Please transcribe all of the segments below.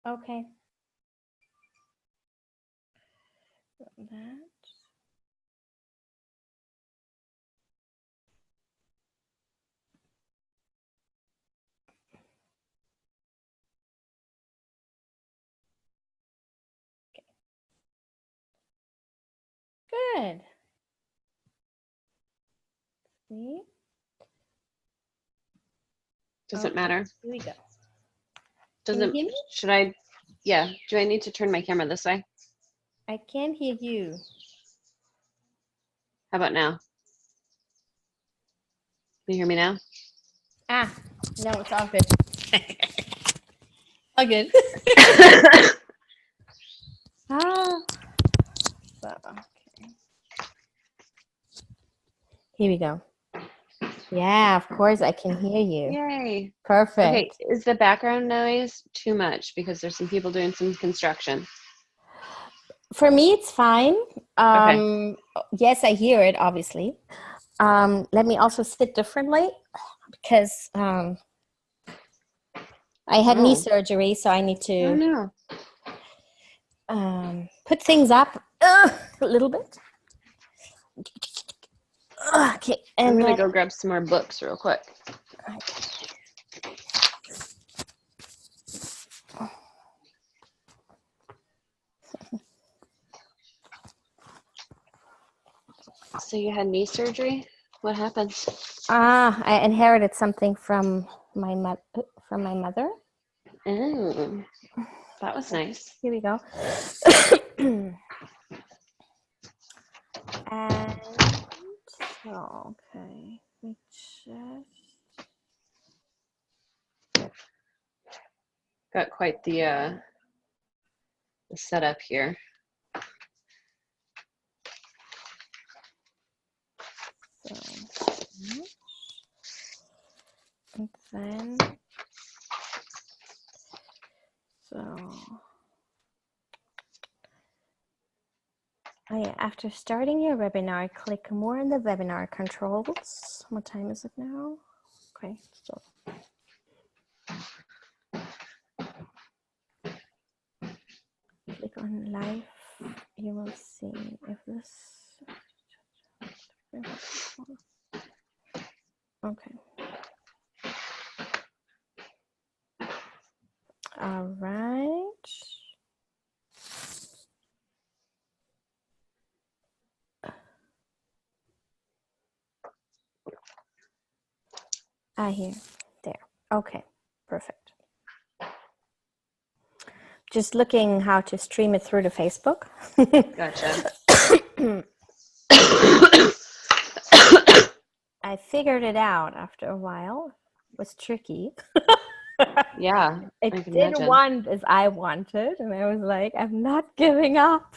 Okay. That. Good. See? Does it Okay, matter? here we go. Does Can you it, hear me? should I, yeah, do I need to turn my camera this way? I can't hear you. How about now? Can you hear me now? Ah, no, it's all good. All good. Ah, so, okay. Here we go. Yeah, of course I can hear you. Yay. Perfect. Okay, is the background noise too much? Because there's some people doing some construction. For me, it's fine. Yes, I hear it, obviously. Let me also sit differently because I had knee surgery, so I need to put things up a little bit. Okay, and I'm going to go grab some more books real quick. So you had knee surgery? What happened? I inherited something from my mother. Oh, that was nice. Here we go. And so, okay, we just Got quite the setup here. so, and then after starting your webinar, click more in the webinar controls. What time is it now? Okay, so click on live. You will see if this. Okay. All right. Here, there. Okay, perfect. Just looking how to stream it through to Facebook. Gotcha. I figured it out after a while. It was tricky. Yeah, it didn't want as I wanted, and I was like, I'm not giving up.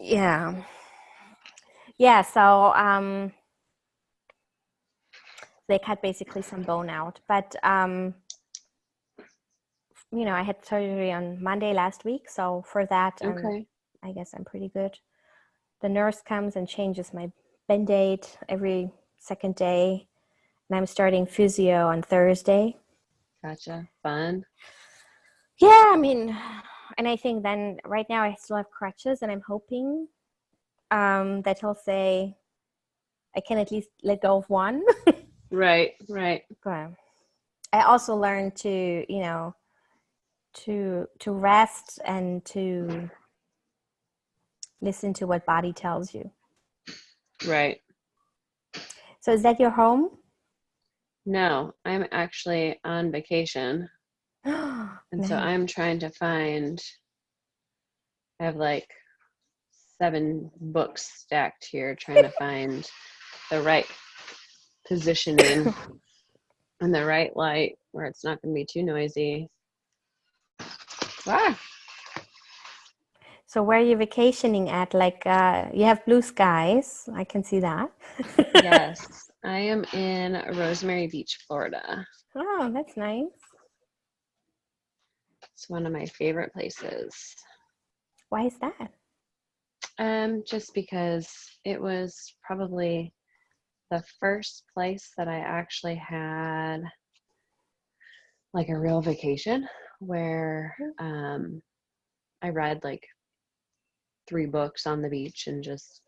Yeah. Yeah, so they cut basically some bone out, but you know, I had surgery on Monday last week, so for that, I guess I'm pretty good. The nurse comes and changes my Band-Aid every second day, and I'm starting physio on Thursday. Gotcha. Fun. Yeah, I mean, and I think then right now I still have crutches, and I'm hoping that he'll say I can at least let go of one. Right, right. But I also learned to, you know, to rest and to listen to what body tells you. Right. So is that your home? No, I'm actually on vacation. And so I'm trying to find, I have like 7 books stacked here, trying to find the right positioning and the right light where it's not going to be too noisy. Ah! So where are you vacationing at? Like you have blue skies. I can see that. Yes, I am in Rosemary Beach, Florida. Oh, that's nice. It's one of my favorite places. Why is that? Just because it was probably the first place that I actually had like a real vacation where I read like 3 books on the beach and just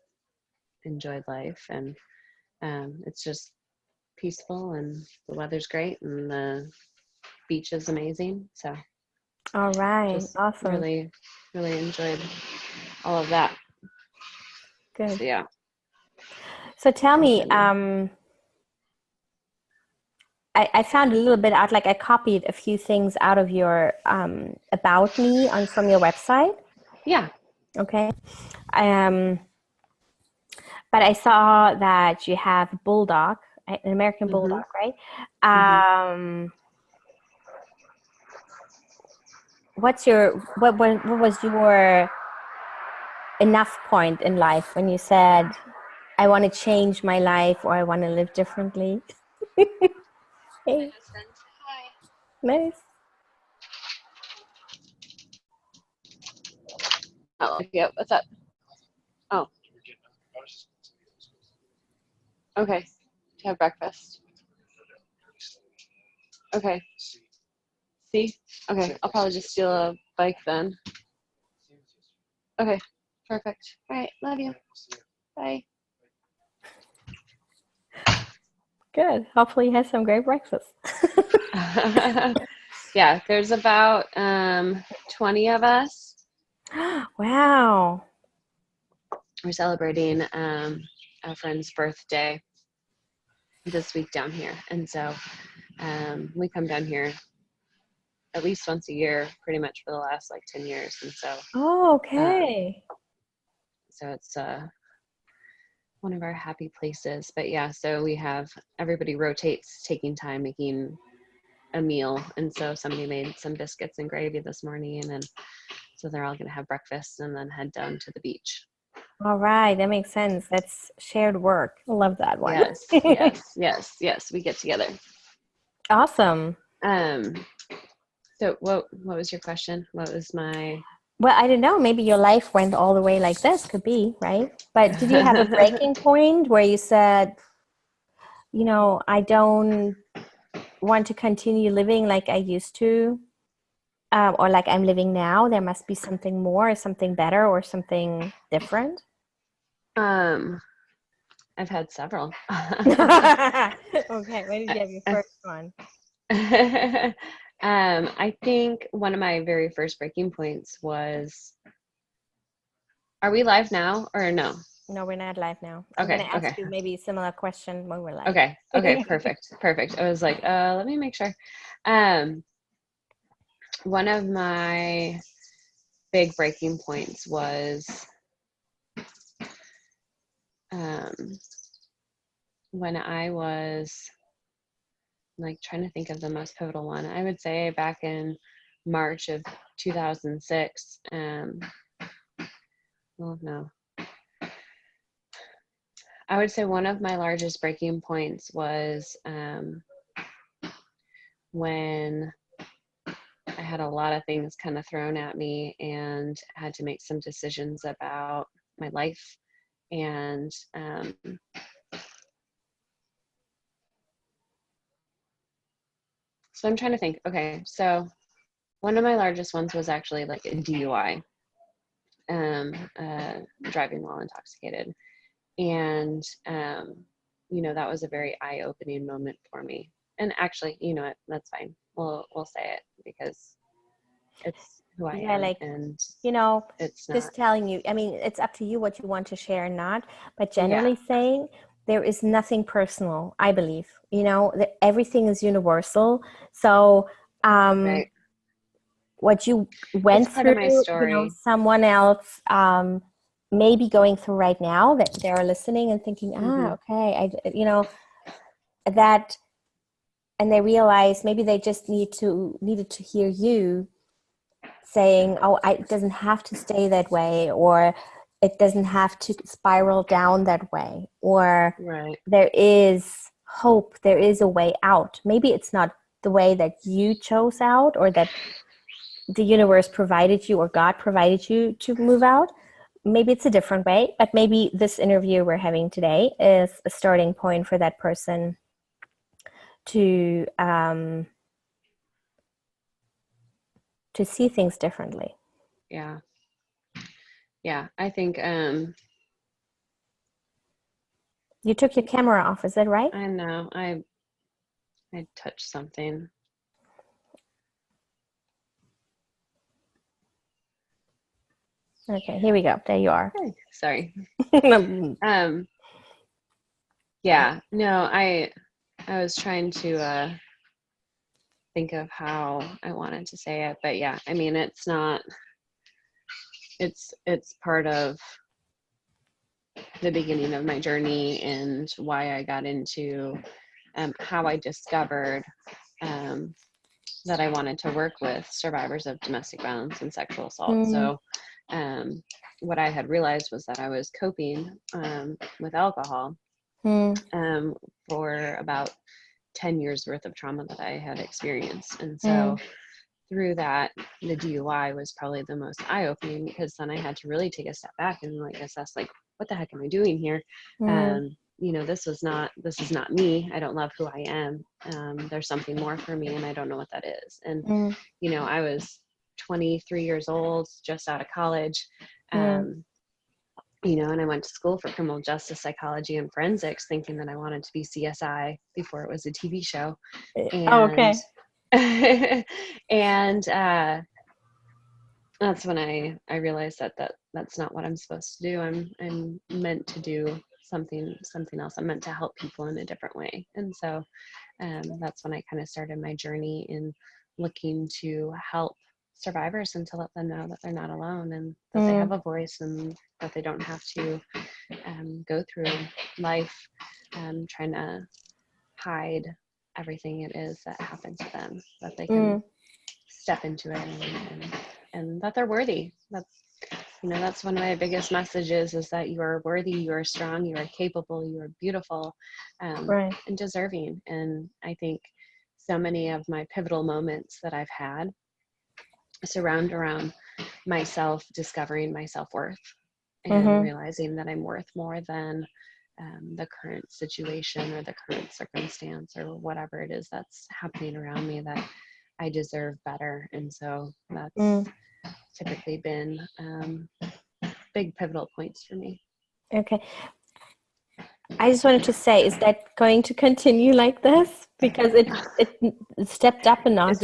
enjoyed life. And it's just peaceful and the weather's great and the beach is amazing. So All right. just Awesome. really, really enjoyed all of that. Good. So yeah. So tell me, I found a little bit out, like I copied a few things out of your about me from your website. Yeah. Okay. But I saw that you have a bulldog, an American Bulldog, right? What was your enough point in life when you said, I want to change my life or I want to live differently? Hey. My husband. Hi. Nice. Oh, yeah. What's up? Oh. Okay. To have breakfast. Okay. See? Okay. I'll probably just steal a bike then. Okay. Perfect. All right. Love you. Bye. Good. Hopefully you had some great breakfast. Yeah, there's about 20 of us. Wow. We're celebrating a friend's birthday this week down here. And so we come down here at least once a year, pretty much for the last like 10 years. And so, Oh, okay. So it's one of our happy places. But yeah, so we have, everybody rotates taking time making a meal. And so somebody made some biscuits and gravy this morning. And so they're all going to have breakfast and then head down to the beach. All right, that makes sense. That's shared work. I love that one. Yes. We get together. Awesome. So what was your question? What was my... Well, I don't know. Maybe your life went all the way like this. Could be, right? But did you have a breaking point where you said, I don't want to continue living like I used to, or like I'm living now? There must be something more, something better, or something different? I've had several. Okay, when did you have your first one? I think one of my very first breaking points was, are we live now or no? No, we're not live now. I'm going to ask you maybe a similar question when we're live. Okay, perfect. I was like, let me make sure. One of my big breaking points was when I was like trying to think of the most pivotal one. I would say back in March of 2006. Well, no. I would say one of my largest breaking points was when I had a lot of things kind of thrown at me and had to make some decisions about my life. And so I'm trying to think. Okay, so one of my largest ones was actually like a DUI, driving while intoxicated. And, that was a very eye-opening moment for me. And actually, you know what, that's fine. We'll say it because it's who I am. Like, and it's just not telling you. I mean, it's up to you what you want to share or not. But generally saying, there is nothing personal, I believe. That everything is universal. So right. What you went through, someone else may be going through right now, that they're listening and thinking, okay, that, and they realize maybe they just needed to hear you saying, it doesn't have to stay that way, or it doesn't have to spiral down that way, or there is hope, there is a way out. Maybe it's not the way that you chose out, or that the universe provided you, or God provided you to move out. Maybe it's a different way, but maybe this interview we're having today is a starting point for that person to to see things differently. Yeah. Yeah. I think, you took your camera off, is that right? I know. I touched something. Okay, here we go. There you are. Hey, sorry. Yeah, no, I was trying to think of how I wanted to say it, but yeah, I mean, it's part of the beginning of my journey and why I got into how I discovered that I wanted to work with survivors of domestic violence and sexual assault. So what I had realized was that I was coping with alcohol for about 10 years worth of trauma that I had experienced. And so through that, the DUI was probably the most eye-opening, because then I had to really take a step back and like assess, like, what the heck am I doing here? You know, this is not me. I don't love who I am. There's something more for me, and I don't know what that is. And you know, I was 23 years old, just out of college. You know, and I went to school for criminal justice psychology and forensics, thinking that I wanted to be CSI before it was a TV show. And, and that's when I realized that's not what I'm supposed to do. I'm meant to do something else. I'm meant to help people in a different way. And so that's when I kind of started my journey in looking to help survivors and to let them know that they're not alone, and that they have a voice, and that they don't have to go through life trying to hide everything it is that happened to them, that they can step into it, and that they're worthy. That's, you know, that's one of my biggest messages, is that you are worthy, you are strong, you are capable, you are beautiful, and deserving. And I think so many of my pivotal moments that I've had surround around myself discovering my self-worth and realizing that I'm worth more than the current situation or the current circumstance or whatever it is that's happening around me, that I deserve better. And so that's typically been big pivotal points for me. Okay. I just wanted to say, is that going to continue like this? Because it stepped up a notch.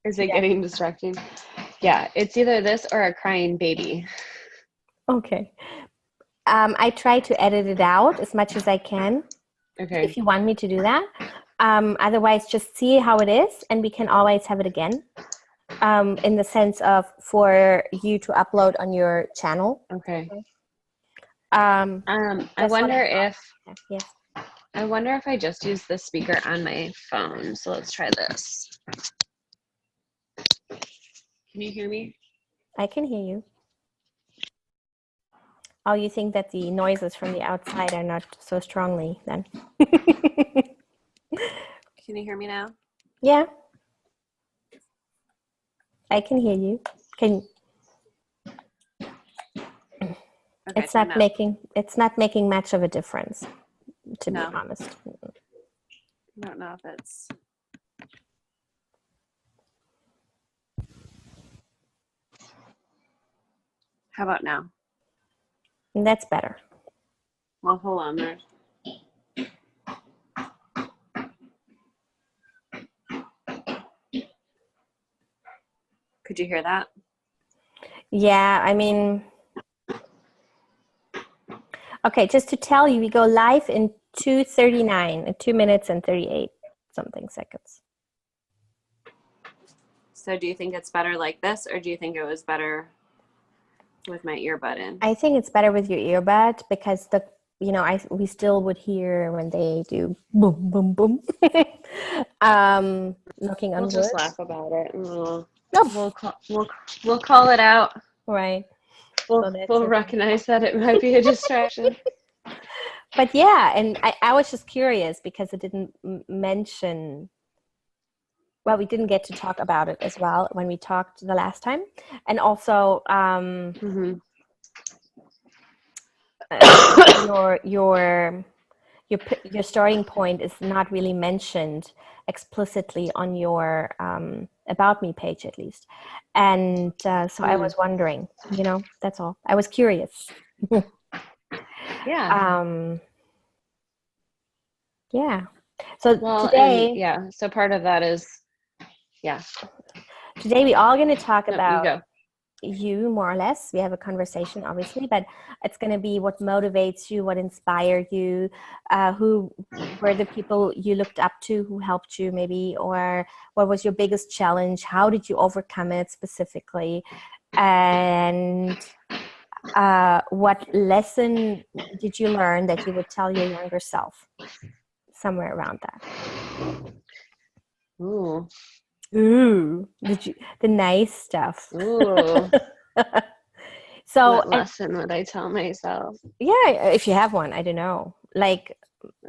Is it getting distracting? Yeah, it's either this or a crying baby. Okay. I try to edit it out as much as I can. Okay. If you want me to do that. Otherwise, just see how it is, and we can always have it again. In the sense of for you to upload on your channel. Okay. I wonder if I just use the speaker on my phone. So let's try this. Can you hear me? I can hear you. Oh, you think that the noises from the outside are not so strongly then? Can you hear me now? Yeah. I can hear you. Okay, it's not making much of a difference, to be honest. I don't know if it's. How about now? That's better. Well, hold on there. Could you hear that? Yeah, I mean, okay, just to tell you, we go live in 2:39, 2 minutes and 38 something seconds. So do you think it's better like this, or do you think it was better with my earbud in? I think it's better with your earbud, because we still would hear when they do boom, boom, boom. Knocking on wood. We'll just laugh about it. We'll call it out. Right. We'll recognize that it might be a distraction. But yeah, and I was just curious because it didn't mention. Well, we didn't get to talk about it as well when we talked the last time, and also your your starting point is not really mentioned explicitly on your about me page, at least. And so I was wondering, that's all. I was curious. Yeah. Yeah. So well, today, and yeah, so part of that is, yeah. Today we all going to talk No, you about go. you, more or less. We have a conversation, obviously, but it's going to be what motivates you, what inspired you, who were the people you looked up to, who helped you maybe, or what was your biggest challenge? How did you overcome it specifically? And what lesson did you learn that you would tell your younger self? Somewhere around that. Ooh. The nice stuff. Ooh. So, what lesson would I tell myself? Yeah, if you have one, I don't know. Like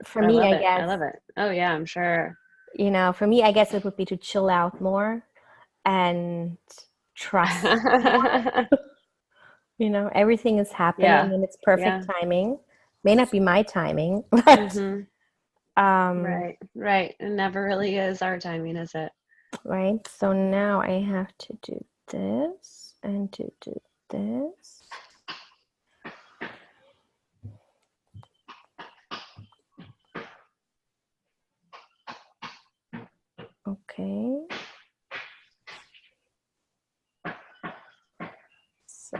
for I me, love I it. I guess, love it. Oh yeah, I'm sure. for me, I guess it would be to chill out more and trust more. Everything is happening Yeah. in its perfect Yeah. timing. May not be my timing, but Right. Right. It never really is our timing, is it? right. So now I have to do this and to do this. Okay. So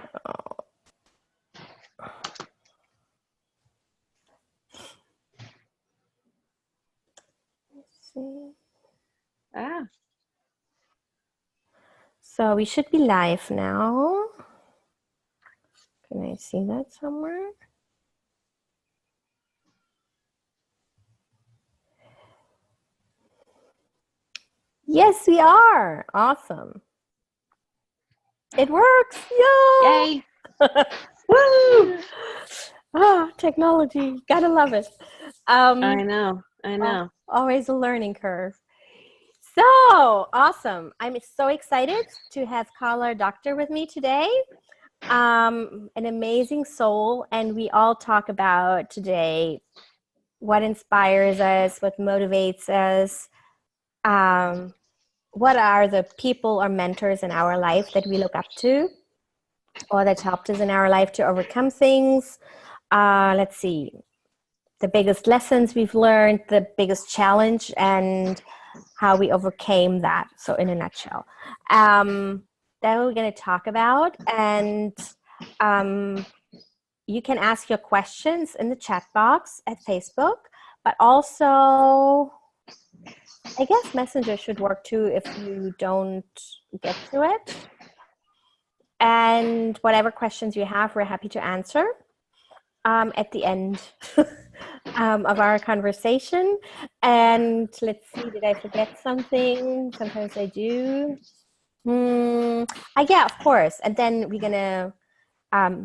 let's see. Ah. So we should be live now. Can I see that somewhere? Yes, we are. Awesome. It works. Yay. Woo! Technology. Gotta love it. I know. Always a learning curve. So awesome. I'm so excited to have Karla Docter with me today. An amazing soul. And we all talk about today what inspires us, what motivates us, what are the people or mentors in our life that we look up to or that helped us in our life to overcome things. Let's see, the biggest lessons we've learned, the biggest challenge, and how we overcame that. So in a nutshell, that we're going to talk about. And you can ask your questions in the chat box at Facebook, but also I guess Messenger should work too if you don't get to it. And whatever questions you have, we're happy to answer at the end of our conversation. And let's see, did I forget something? Sometimes I do. Yeah, of course. And then we're going to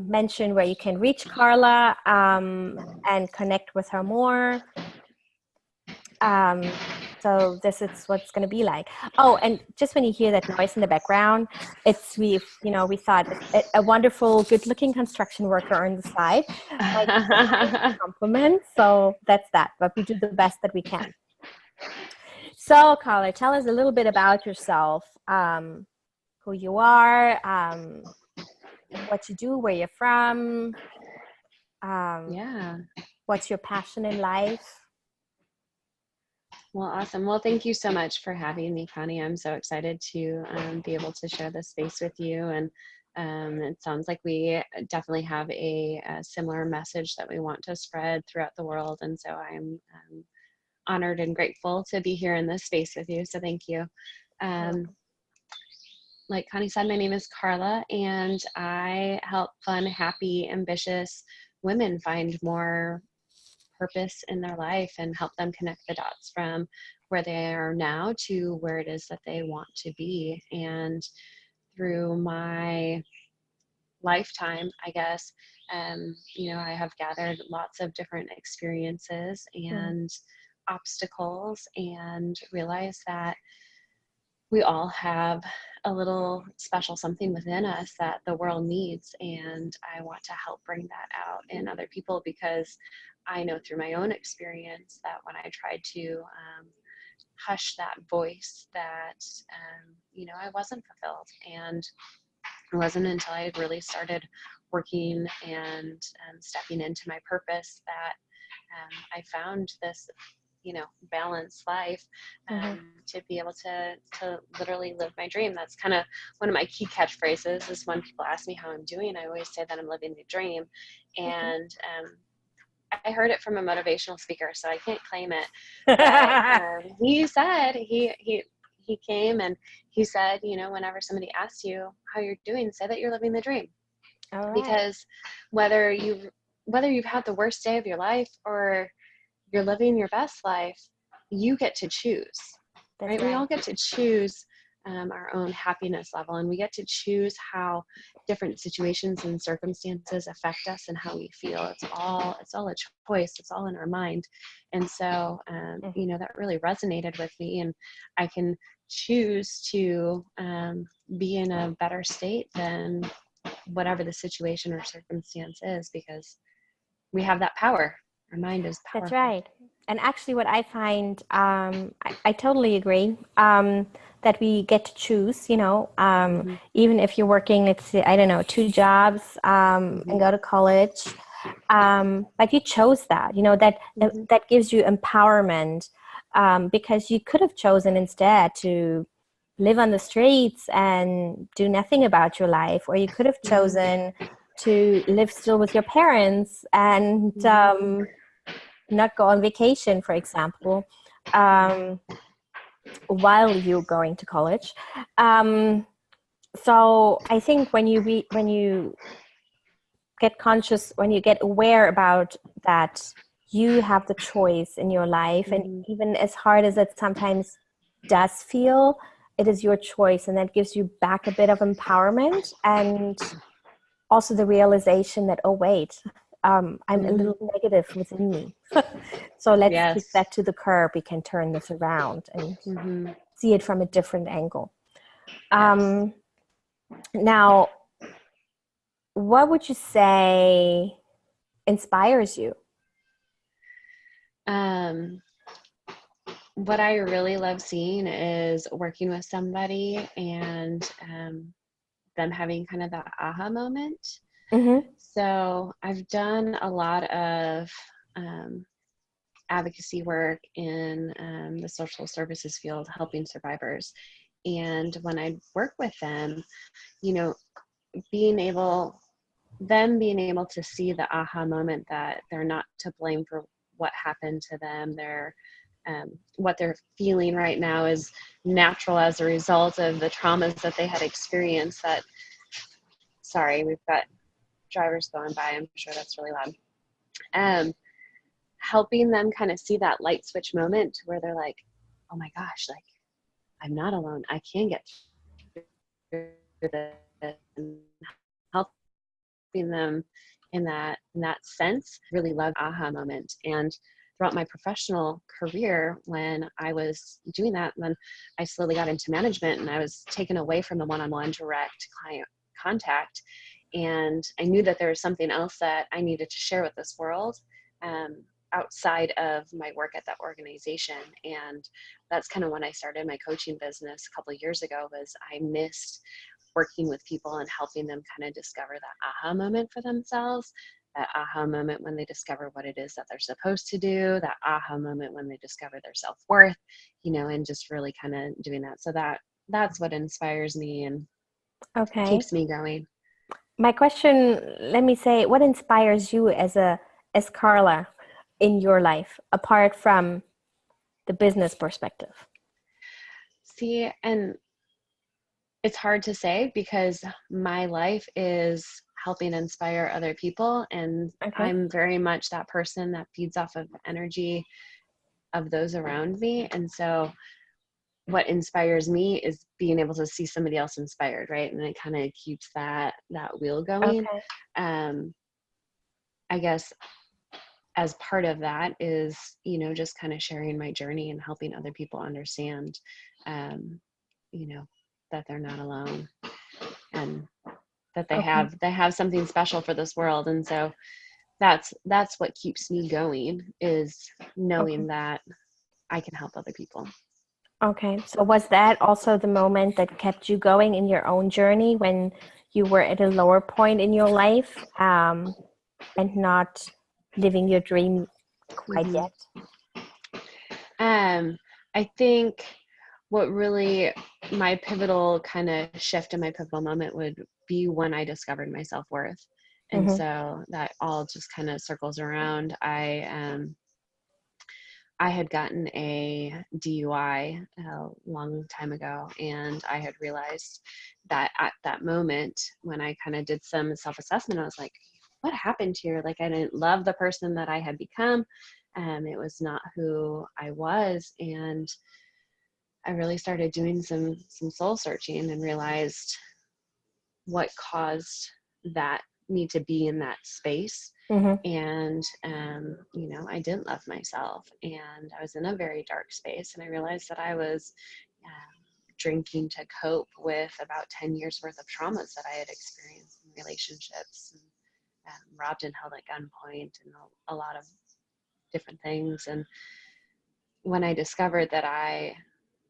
mention where you can reach Karla and connect with her more. So this is what it's going to be like. Oh, and just when you hear that noise in the background, we thought a wonderful, good-looking construction worker on the side, like compliment. So that's that. But we do the best that we can. So, Karla, tell us a little bit about yourself, who you are, what you do, where you're from. Yeah. What's your passion in life? Well, awesome. Well, thank you so much for having me, Connie. I'm so excited to be able to share this space with you. And it sounds like we definitely have a similar message that we want to spread throughout the world. And so I'm honored and grateful to be here in this space with you. So thank you. Like Connie said, my name is Karla, and I help fun, happy, ambitious women find more purpose in their life and help them connect the dots from where they are now to where it is that they want to be. And through my lifetime, I guess, I have gathered lots of different experiences and obstacles and realized that we all have a little special something within us that the world needs. And I want to help bring that out in other people, because I know through my own experience that when I tried to hush that voice, that, I wasn't fulfilled. And it wasn't until I really started working and stepping into my purpose that I found this, balanced life, to be able to literally live my dream. That's kind of one of my key catchphrases, is when people ask me how I'm doing, I always say that I'm living the dream. And I heard it from a motivational speaker, so I can't claim it. But he said, he came and he said, whenever somebody asks you how you're doing, say that you're living the dream. All right. Because whether you've had the worst day of your life or you're living your best life, you get to choose. Right? We all get to choose our own happiness level, and we get to choose how different situations and circumstances affect us and how we feel. It's all a choice. It's all in our mind. And so, that really resonated with me, and I can choose to be in a better state than whatever the situation or circumstance is, because we have that power. Our mind is powerful. That's right. And actually what I find, I totally agree, that we get to choose, even if you're working, let's say, I don't know, 2 jobs and go to college, but you chose that, that gives you empowerment, because you could have chosen instead to live on the streets and do nothing about your life, or you could have chosen to live still with your parents and not go on vacation, for example, while you're going to college. So I think when you get conscious, when you get aware about that, you have the choice in your life, and even as hard as it sometimes does feel, it is your choice, and that gives you back a bit of empowerment, and also the realization that, oh wait, I'm a little negative within me. So let's kick that to the curb. We can turn this around and see it from a different angle. Now, what would you say inspires you? What I really love seeing is working with somebody and them having kind of that aha moment. So I've done a lot of advocacy work in the social services field, helping survivors. And when I work with them, being able to see the aha moment, that they're not to blame for what happened to them. They're what they're feeling right now is natural as a result of the traumas that they had experienced. Sorry, we've got drivers going by. I'm sure that's really loud. Helping them kind of see that light switch moment where they're like, oh my gosh, like, I'm not alone. I can get through this. And helping them in that sense, really love aha moment. And throughout my professional career, when I was doing that, then I slowly got into management, and I was taken away from the one-on-one direct client contact. And I knew that there was something else that I needed to share with this world outside of my work at that organization. And that's kind of when I started my coaching business a couple of years ago. Was I missed working with people and helping them kind of discover that aha moment for themselves, that aha moment when they discover what it is that they're supposed to do, that aha moment when they discover their self-worth, and just really kind of doing that. So that's what inspires me and keeps me going. My question, let me say, what inspires you as Karla in your life, apart from the business perspective? See, and it's hard to say, because my life is helping inspire other people, and I'm very much that person that feeds off of the energy of those around me. And so what inspires me is being able to see somebody else inspired, right? And it kind of keeps that wheel going. I guess as part of that is, just kind of sharing my journey and helping other people understand, that they're not alone, and that Okay. they have something special for this world. And so that's what keeps me going, is Okay. knowing that I can help other people. Okay. So was that also the moment that kept you going in your own journey when you were at a lower point in your life, and not living your dream quite Mm-hmm. yet? I think what really my pivotal kind of shift and my pivotal moment would be when I discovered my self-worth. And Mm-hmm. so that all just kind of circles around. I had gotten a DUI a long time ago, and I had realized that at that moment when I kind of did some self-assessment, I was like, what happened here? Like, I didn't love the person that I had become. It was not who I was. And I really started doing some soul searching and realized what caused that me to be in that space. Mm-hmm. And I didn't love myself, and I was in a very dark space, and I realized that I was drinking to cope with about 10 years worth of traumas that I had experienced in relationships, and robbed and held at gunpoint, and a lot of different things. And when I discovered that I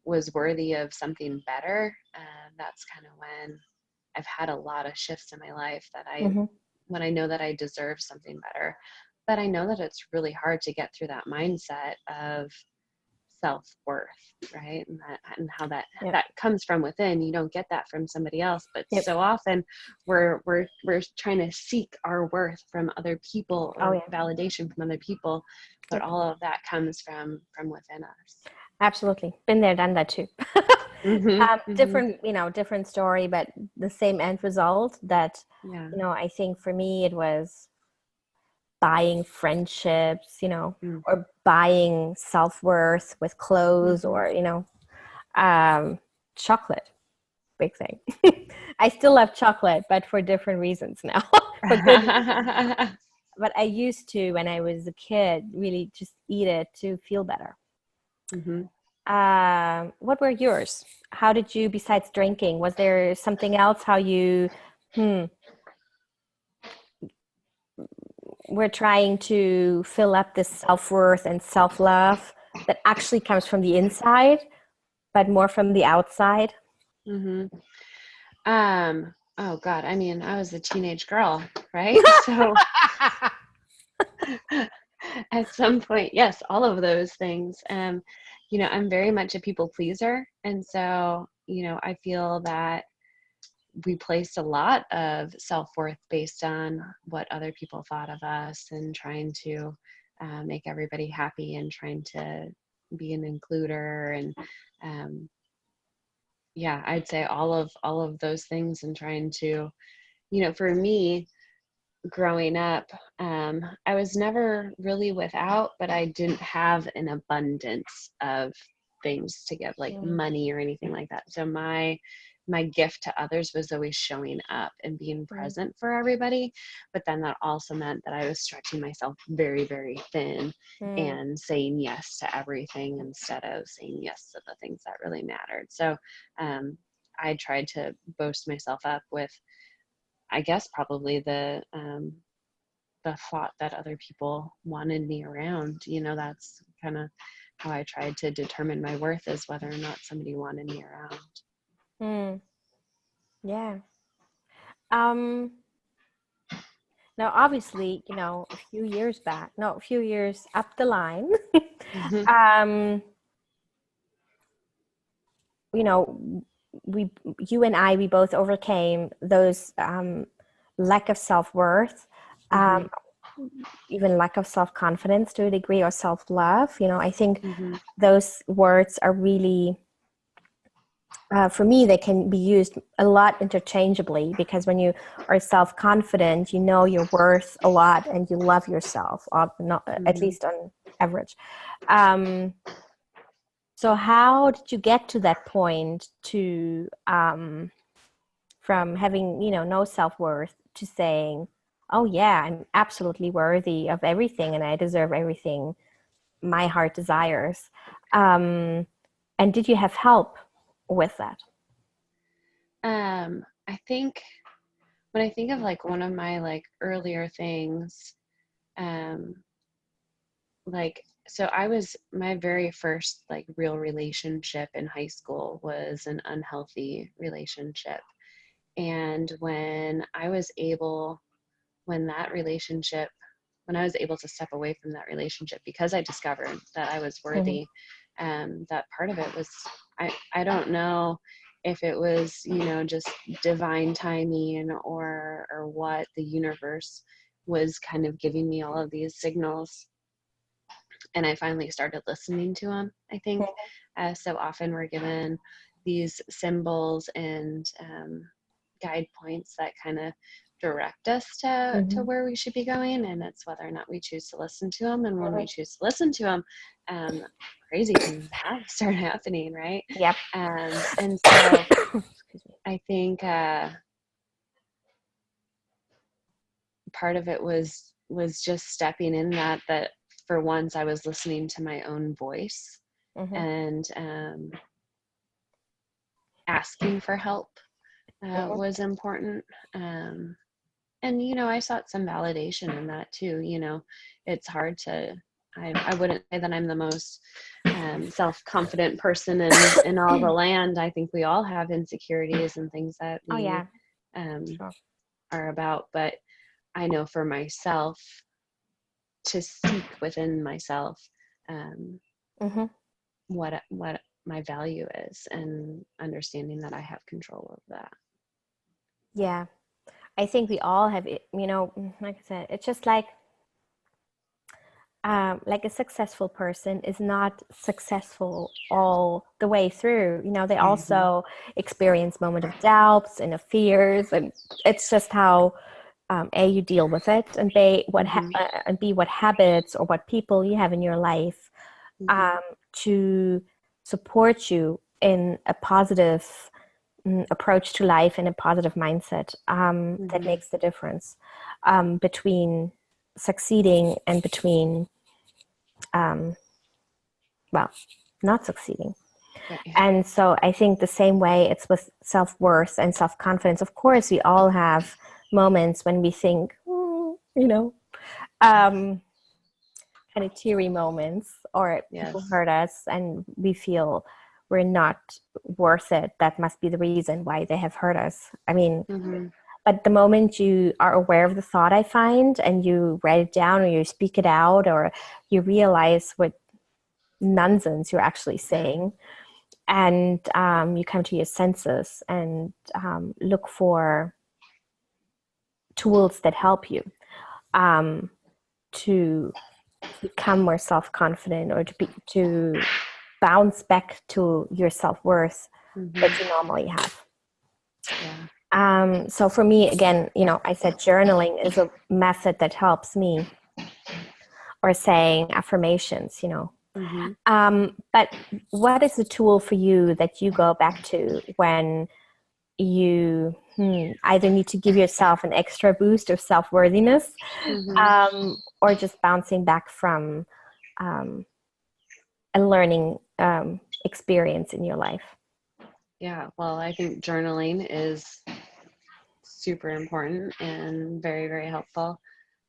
was worthy of something better, that's kind of when I've had a lot of shifts in my life, that Mm-hmm. when I know that I deserve something better. But I know that it's really hard to get through that mindset of self-worth, right? And how Yep. that comes from within. You don't get that from somebody else. But Yep. so often we're trying to seek our worth from other people, Oh or yeah. validation from other people. But Yep. all of that comes from within us. Absolutely. Been there, done that too. Mm-hmm, mm-hmm. Different, different story, but the same end result. That, Yeah. I think for me it was buying friendships, or buying self-worth with clothes, Mm-hmm. or, chocolate. Big thing. I still love chocolate, but for different reasons now, for good reasons. But I used to, when I was a kid, really just eat it to feel better. Mm-hmm. What were yours? How did you, besides drinking, was there something else how you were trying to fill up this self-worth and self-love that actually comes from the inside, but more from the outside? Mm-hmm. Oh God, I mean, I was a teenage girl, right? So at some point, yes, all of those things. I'm very much a people pleaser. And so, I feel that we placed a lot of self-worth based on what other people thought of us, and trying to make everybody happy, and trying to be an includer. And yeah, I'd say all of those things, and trying to, for me, growing up, I was never really without, but I didn't have an abundance of things to give, like Mm, money or anything like that. So my gift to others was always showing up and being mm, present for everybody. But then that also meant that I was stretching myself very, very thin, mm, and saying yes to everything instead of saying yes to the things that really mattered. So I tried to boast myself up with, I guess, probably the thought that other people wanted me around. That's kind of how I tried to determine my worth, is whether or not somebody wanted me around. mm. Yeah. Um, Now, obviously, a few years back, no, a few years up the line, Mm-hmm. um, you know, we, you and I, we both overcame those, lack of self-worth, Mm-hmm. um, even lack of self-confidence to a degree, or self-love. I think Mm-hmm. those words are really, for me, they can be used a lot interchangeably, because when you are self-confident, you know your worth a lot and you love yourself, or not, at Mm-hmm. least on average. Um, so how did you get to that point, to from having, no self-worth, to saying, oh yeah, I'm absolutely worthy of everything and I deserve everything my heart desires? And did you have help with that? I think when I think of like one of my like earlier things, like, so my very first like real relationship in high school was an unhealthy relationship. And when that relationship, when I was able to step away from that relationship because I discovered that I was worthy, that part of it was, I don't know if it was, just divine timing or what the universe was kind of giving me all of these signals. And I finally started listening to them, I think. So often we're given these symbols and guide points that kind of direct us to where we should be going, and it's whether or not we choose to listen to them. And when we choose to listen to them, crazy things start happening, right? Yep. And so I think part of it was just stepping in that for once I was listening to my own voice and asking for help was important. And, I sought some validation in that too. It's hard to, I wouldn't say that I'm the most self-confident person in all the land. I think we all have insecurities and things that we Sure. are about, but I know for myself to seek within myself what my value is, and understanding that I have control of that. Yeah. I think we all have it, like I said, it's just like a successful person is not successful all the way through. They also experience moments of doubts and of fears, and it's just how A, you deal with it, and B, what habits or what people you have in your life to support you in a positive approach to life and a positive mindset that makes the difference between succeeding and between not succeeding. Right. And so I think the same way it's with self-worth and self-confidence. Of course, we all have moments when we think, kind of teary moments, or people hurt us and we feel we're not worth it. That must be the reason why they have hurt us. I mean, but the moment you are aware of the thought, I find, and you write it down or you speak it out or you realize what nonsense you're actually saying, and you come to your senses and look for tools that help you to become more self-confident, or to bounce back to your self-worth that you normally have. So for me, again, I said journaling is a method that helps me, or saying affirmations, but what is the tool for you that you go back to when you either need to give yourself an extra boost of self-worthiness, or just bouncing back from a learning experience in your life? Yeah, well, I think journaling is super important and very, very helpful.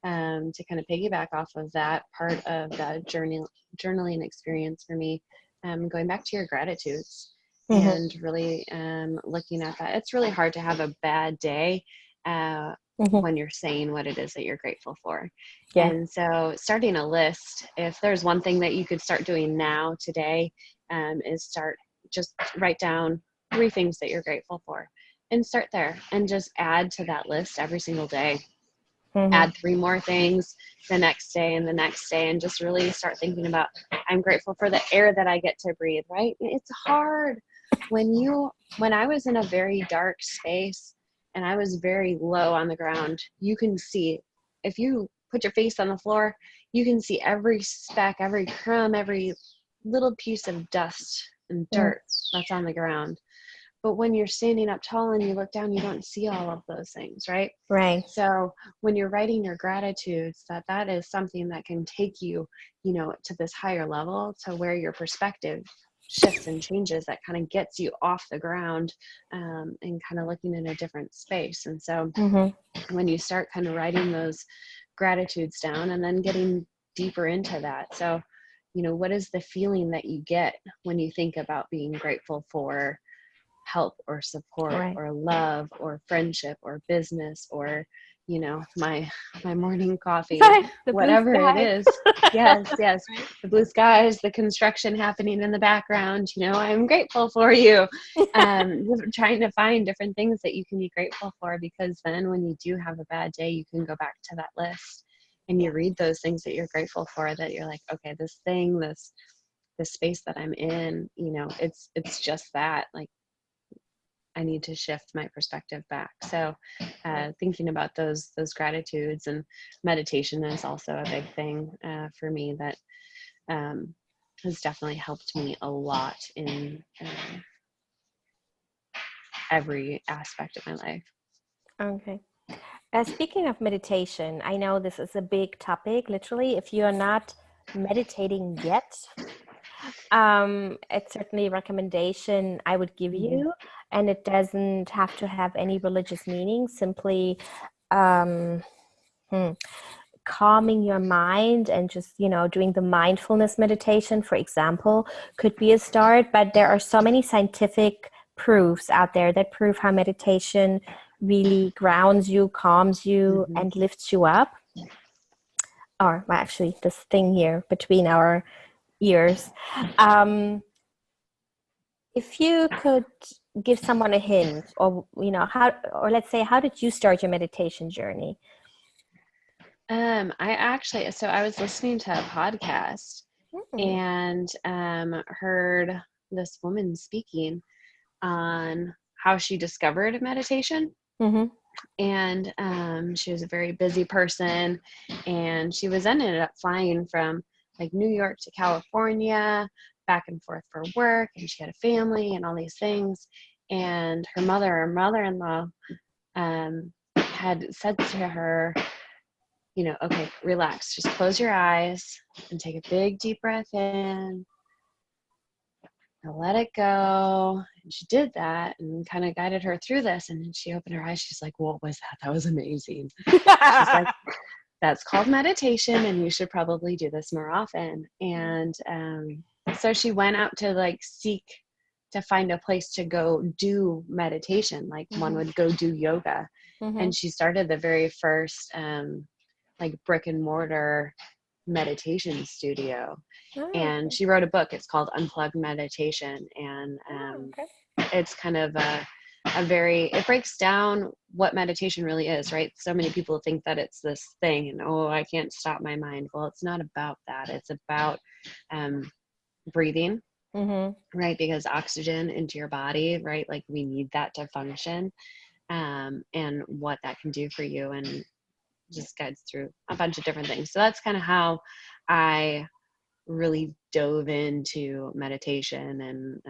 To kind of piggyback off of that part of that journaling experience for me, going back to your gratitudes and really looking at that. It's really hard to have a bad day when you're saying what it is that you're grateful for. Yeah. And so starting a list, if there's one thing that you could start doing now today, is just write down 3 things that you're grateful for, and start there and just add to that list every single day. Add 3 more things the next day and the next day, and just really start thinking about, I'm grateful for the air that I get to breathe, right? It's hard when I was in a very dark space and I was very low on the ground. You can see, if you put your face on the floor, you can see every speck, every crumb, every little piece of dust and dirt that's on the ground. But when you're standing up tall and you look down, you don't see all of those things, right? Right. So when you're writing your gratitudes, that is something that can take you, to this higher level, to where your perspective shifts and changes that kind of gets you off the ground, and kind of looking in a different space. And so when you start kind of writing those gratitudes down and then getting deeper into that. So, you know, what is the feeling that you get when you think about being grateful for help or support or love or friendship or business or, you know, my morning coffee, whatever it is. Yes. The blue skies, the construction happening in the background, you know, I'm grateful for you. Trying to find different things that you can be grateful for, because then when you do have a bad day, you can go back to that list and you read those things that you're grateful for, that you're like, okay, this thing, this space that I'm in, you know, it's just that, like, I need to shift my perspective back. So thinking about those gratitudes, and meditation is also a big thing for me that has definitely helped me a lot in every aspect of my life. Okay. Speaking of meditation, I know this is a big topic. Literally, if you're not meditating yet, it's certainly a recommendation I would give you, and it doesn't have to have any religious meaning. Simply calming your mind and just, you know, doing the mindfulness meditation, for example, could be a start. But there are so many scientific proofs out there that prove how meditation really grounds you, calms you, and lifts you up. Or well, actually, this thing here between our ears. If you could give someone a hint, or, you know, let's say, how did you start your meditation journey? I was listening to a podcast and heard this woman speaking on how she discovered meditation. And she was a very busy person, and she ended up flying from like New York to California, back and forth for work, and she had a family and all these things. And her mother-in-law had said to her, you know, okay, relax, just close your eyes and take a big deep breath in and let it go. And she did that and kind of guided her through this. And then she opened her eyes. She's like, what was that? That was amazing. She's like, that's called meditation, and you should probably do this more often. And so she went out to seek to find a place to go do meditation. Like one would go do yoga. And she started the very first brick and mortar meditation studio. And she wrote a book. It's called Unplugged Meditation. And it's kind of it breaks down what meditation really is, right? So many people think that it's this thing and, oh, I can't stop my mind. Well, it's not about that. It's about breathing, right? Because oxygen into your body, right? Like we need that to function, and what that can do for you, and just guides through a bunch of different things. So that's kind of how I really dove into meditation, and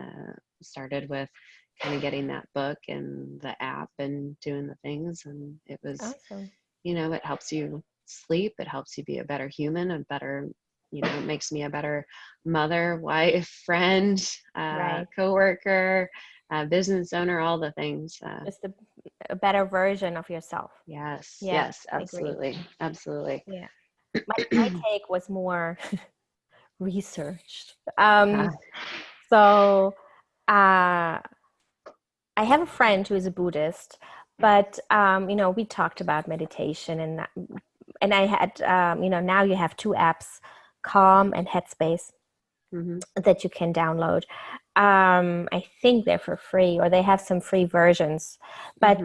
started with kind of getting that book and the app and doing the things. And it was awesome. You know, it helps you sleep. It helps you be a better human, a better, you know, it makes me a better mother, wife, friend, coworker, business owner, all the things. Just a better version of yourself. Yes, absolutely. Absolutely. Yeah. My take was more researched. So I have a friend who is a Buddhist, but you know, we talked about meditation, and I had you know, now you have two apps, Calm and Headspace, that you can download. I think they're for free, or they have some free versions, but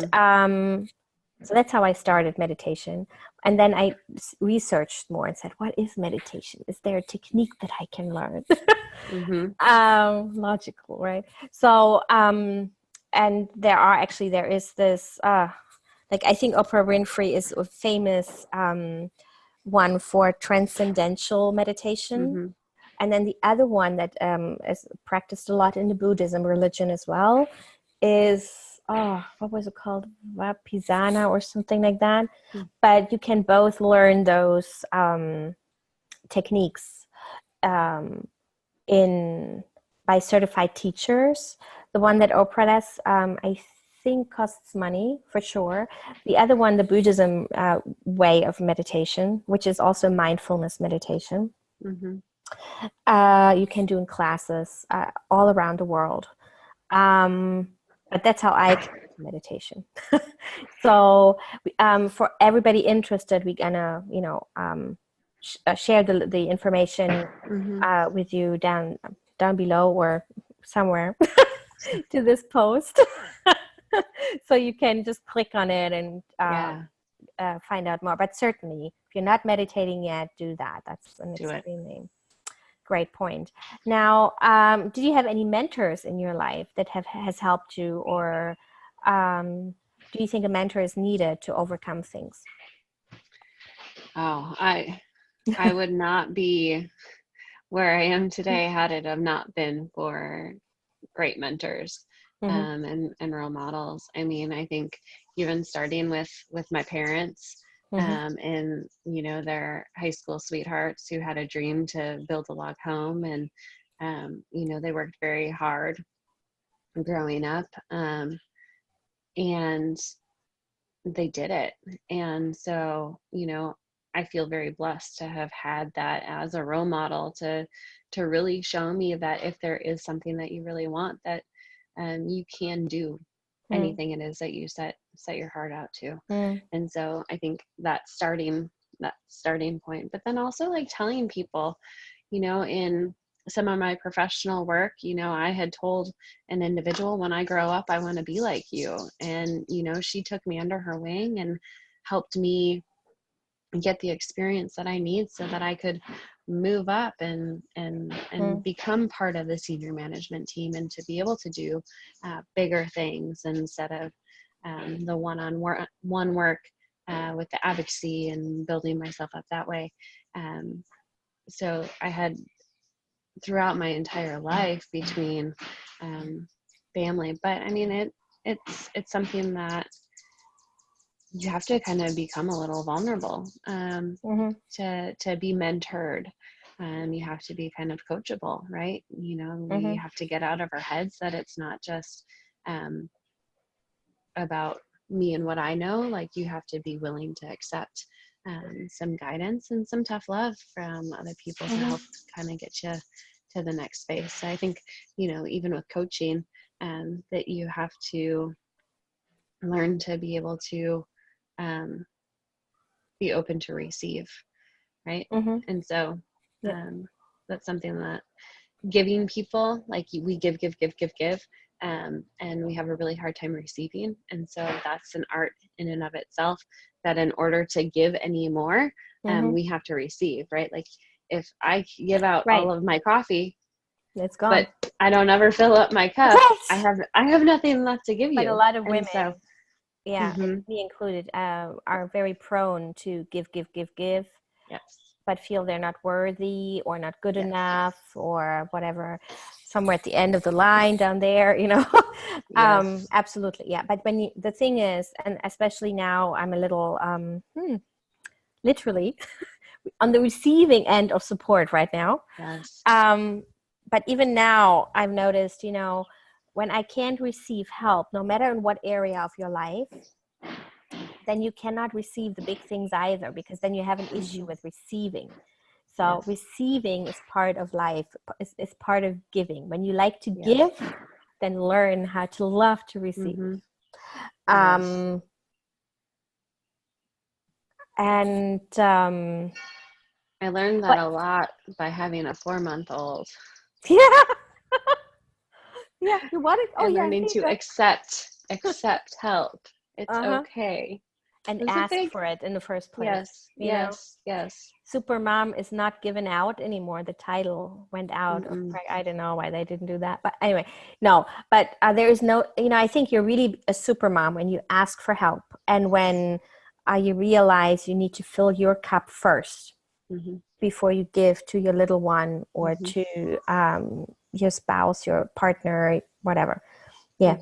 so that's how I started meditation. And then I researched more and said, what is meditation? Is there a technique that I can learn? Logical, right? So and there is this I think Oprah Winfrey is a famous one for transcendental meditation. And then the other one that is practiced a lot in the Buddhism religion as well is, what was it called? Vapisana or something like that. But you can both learn those techniques in by certified teachers. The one that Oprah does, I think costs money for sure. The other one, the Buddhism way of meditation, which is also mindfulness meditation. Mm-hmm. You can do in classes all around the world. But that's how I came to meditation. So for everybody interested, we're gonna, share the information with you down below or somewhere to this post. So you can just click on it and find out more. But certainly, if you're not meditating yet, do that. That's an extremely great point. Now, did you have any mentors in your life that has helped you, or do you think a mentor is needed to overcome things? Oh, I would not be where I am today had it have not been for great mentors and role models. I mean, I think even starting with my parents and, their high school sweethearts who had a dream to build a log home, and, they worked very hard growing up and they did it. And so, I feel very blessed to have had that as a role model to really show me that if there is something that you really want, that you can do anything it is that you set your heart out to. And so I think that starting point, but then also like telling people, in some of my professional work, I had told an individual, when I grow up, I want to be like you. And, she took me under her wing and helped me get the experience that I need so that I could move up and become part of the senior management team, and to be able to do bigger things instead of the one-on-one work with the advocacy and building myself up that way. So I had, throughout my entire life, between family, but I mean, it's something that you have to kind of become a little vulnerable to be mentored. You have to be kind of coachable, right? We have to get out of our heads that it's not just about me and what I know. Like, you have to be willing to accept some guidance and some tough love from other people to help kind of get you to the next space. So I think, even with coaching, that you have to learn to be able to be open to receive, right? And so that's something that giving people, like, we give, and we have a really hard time receiving. And so that's an art in and of itself, that in order to give any more, we have to receive, right? Like, if I give out all of my coffee, it's gone, but I don't ever fill up my cup, I have nothing left to give you. But a lot of women, and me included, are very prone to give, but feel they're not worthy or not good enough or whatever, somewhere at the end of the line down there, absolutely. Yeah. But the thing is, and especially now, I'm a little, literally on the receiving end of support right now. But even now, I've noticed, when I can't receive help, no matter in what area of your life, then you cannot receive the big things either, because then you have an issue with receiving. So receiving is part of life, is part of giving. When you like to give, then learn how to love to receive. And I learned that a lot by having a 4-month-old. Learning to accept help. It's okay. And ask for it in the first place. Yes. Super mom is not given out anymore. The title went out. I don't know why they didn't do that. But anyway, no. But there is no, I think you're really a super mom when you ask for help. And when you realize you need to fill your cup first before you give to your little one or to your spouse, your partner, whatever. Yeah.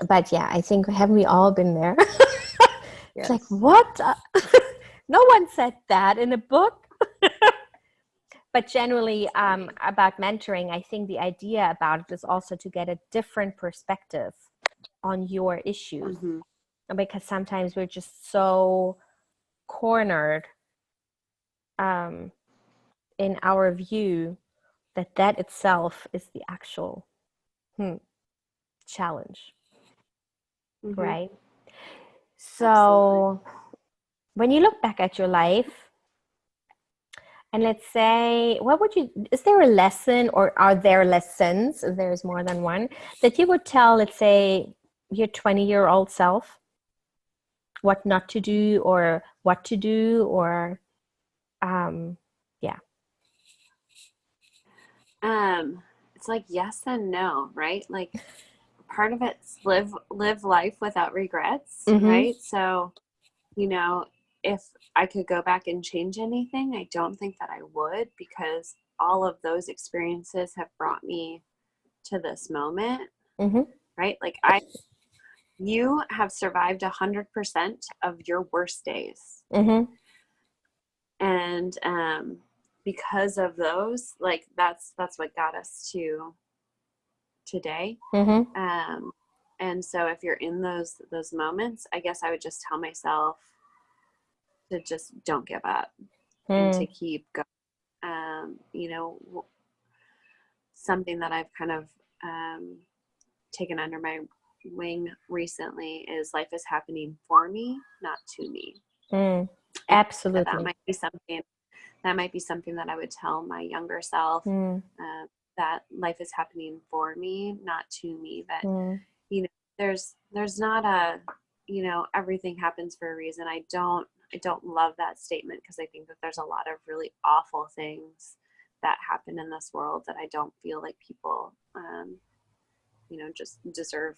But yeah, I think, haven't we all been there? It's like, what? No one said that in a book. But generally, about mentoring, I think the idea about it is also to get a different perspective on your issues. Because sometimes we're just so cornered in our view that itself is the actual challenge, right? So absolutely. When you look back at your life, and let's say, is there a lesson, or are there lessons, if there's more than one, that you would tell, let's say, your 20-year-old self, what not to do or what to do, or it's like yes and no, right? Like part of it's live life without regrets, right? So, you know, if I could go back and change anything, I don't think that I would, because all of those experiences have brought me to this moment, right? Like you have survived 100% of your worst days. And because of those, like that's what got us to today. And so if you're in those moments, I guess I would just tell myself to just don't give up and to keep going. You know, something that I've kind of taken under my wing recently is life is happening for me, not to me. Absolutely. That might be something that I would tell my younger self, that life is happening for me, not to me. But you know, there's not a, you know, everything happens for a reason. I don't love that statement, because I think that there's a lot of really awful things that happen in this world that I don't feel like people you know, just deserve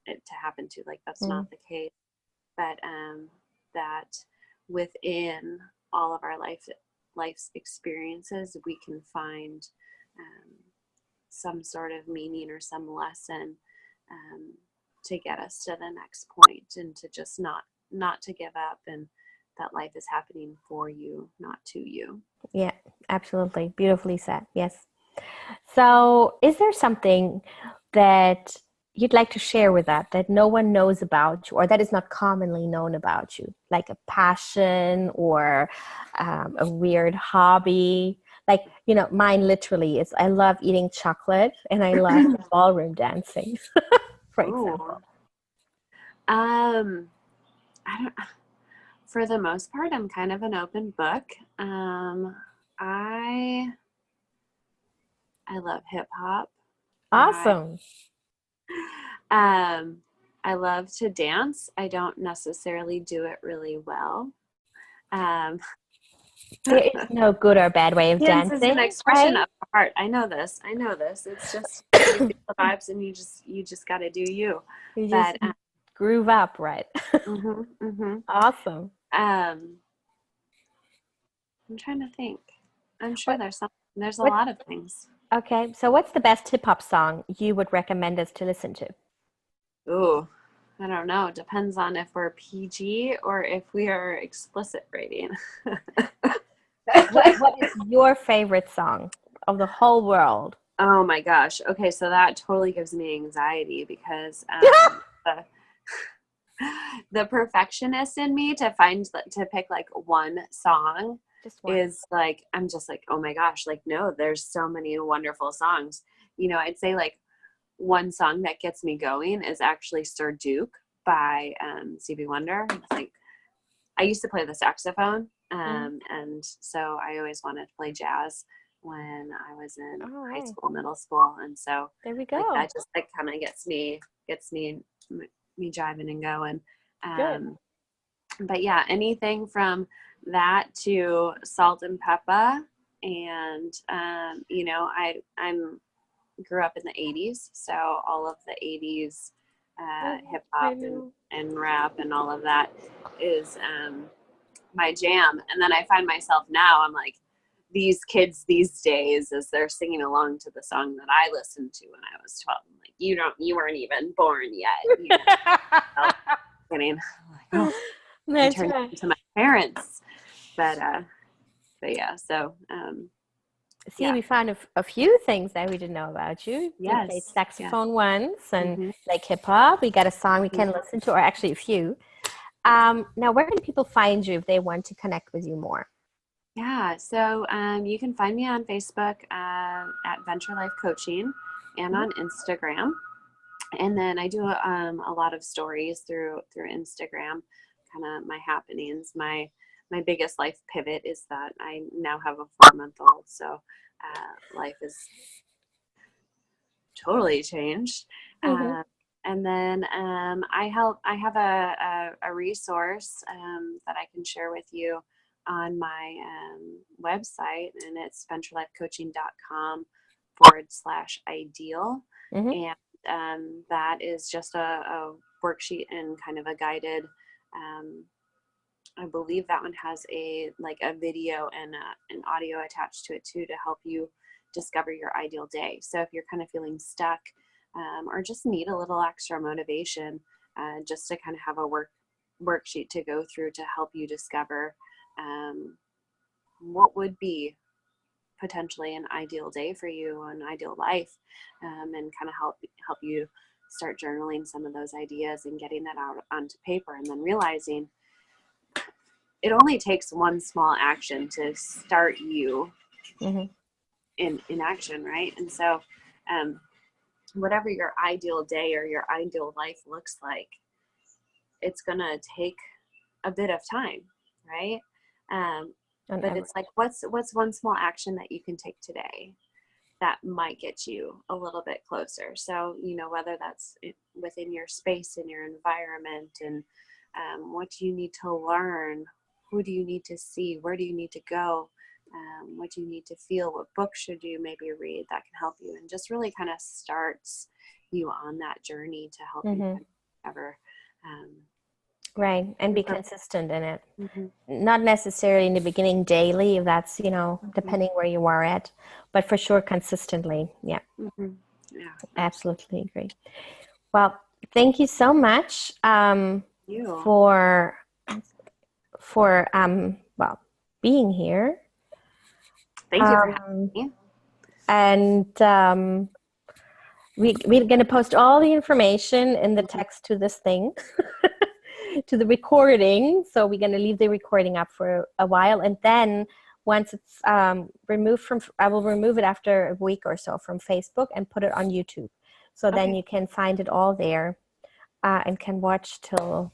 it to happen to. Like that's not the case. But that within all of our life's experiences, we can find some sort of meaning or some lesson to get us to the next point, and to just not to give up, and that life is happening for you, not to you. Yeah, absolutely. Beautifully said. Yes. So is there something that you'd like to share with that no one knows about you, or that is not commonly known about you, like a passion or a weird hobby? Like, you know, mine literally is I love eating chocolate and I love ballroom dancing, for example. I don't. For the most part, I'm kind of an open book. I love hip hop. Awesome. I love to dance. I don't necessarily do it really well. There is no good or bad way of dance dancing. Is an expression of the heart. I know this. It's just you feel the vibes, and you just got to do you. You just groove up, right? Awesome. I'm trying to think. I'm sure there's a lot of things. Okay, so what's the best hip hop song you would recommend us to listen to? Ooh, I don't know. It depends on if we're PG or if we are explicit rating. What is your favorite song of the whole world? Oh my gosh. Okay, so that totally gives me anxiety, because the perfectionist in me to pick like one song is like, I'm just like, oh my gosh, like, no, there's so many wonderful songs. You know, I'd say like one song that gets me going is actually Sir Duke by Stevie Wonder. It's like, I used to play the saxophone, and so I always wanted to play jazz when I was in high school, middle school, and so there we go. Like, that just like kind of gets me driving and going. But yeah, anything from that to Salt and Peppa, and you know, I'm grew up in the 80s, so all of the 80s hip hop and rap and all of that is my jam. And then I find myself now, I'm like, these kids these days, as they're singing along to the song that I listened to when I was 12, I'm like, you weren't even born yet. You know? Kidding. Like, I turned to my parents, but yeah. So See, we found a few things that we didn't know about you. You played Yes. saxophone once, and Mm-hmm. like hip hop. We got a song we can listen to, or actually a few. Now, where can people find you if they want to connect with you more? Yeah, so you can find me on Facebook at Venture Life Coaching and Mhm. on Instagram. And then I do a lot of stories through Instagram, kind of my happenings. My biggest life pivot is that I now have a 4-month-old, so life is totally changed. Mhm. And then I have a resource that I can share with you on my website, and it's venturelifecoaching.com/ideal. Mhm. And that is just a worksheet and kind of a guided. Um, I believe that one has a video and an audio attached to it too, to help you discover your ideal day. So if you're kind of feeling stuck or just need a little extra motivation, just to kind of have a worksheet to go through to help you discover what would be potentially an ideal day for you, an ideal life, and kind of help you start journaling some of those ideas and getting that out onto paper, and then realizing it only takes one small action to start you Mhm. in action, right? And so whatever your ideal day or your ideal life looks like, it's gonna take a bit of time, right? On But average. it's like, what's one small action that you can take today that might get you a little bit closer? So, whether that's within your space, in your environment, and what do you need to learn? Who do you need to see? Where do you need to go? What do you need to feel? What book should you maybe read that can help you? And just really kind of starts you on that journey to help you Mhm. kind of ever. Um, Right, and be consistent in it. mm-hmm, Not necessarily in the beginning daily, if that's, mm-hmm, depending where you are at, but for sure consistently. Yeah, mm-hmm. Yeah, absolutely. absolutely agree. Well, thank you so much You. for well, being here. Thank you for having Um, me. and we're going to post all the information in the Mm-hmm. text to this thing, to the recording. So we're going to leave the recording up for a while. And then once it's removed I will remove it after a week or so from Facebook and put it on YouTube. So then Okay. you can find it all there and can watch till,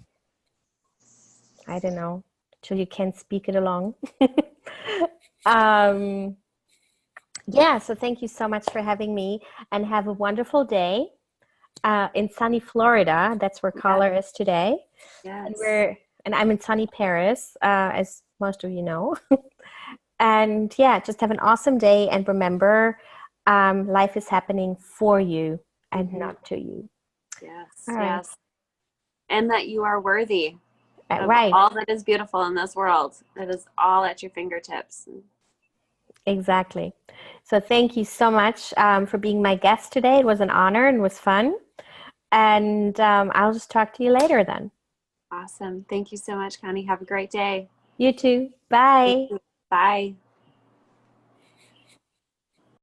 I don't know, till you can speak it along. um, yeah, so thank you so much for having me, and have a wonderful day in sunny Florida. That's where Yes. Karla is today. And Yes. I'm in sunny Paris, as most of you know. And yeah, just have an awesome day, and remember, life is happening for you and Mm-hmm. not to you. Yes. All right. Yes. And that you are worthy of Right. all that is beautiful in this world. It is all at your fingertips. Exactly. So thank you so much for being my guest today. It was an honor and was fun. And I'll just talk to you later then. Awesome. Thank you so much, Connie. Have a great day. You too. Thank Bye. you. Bye.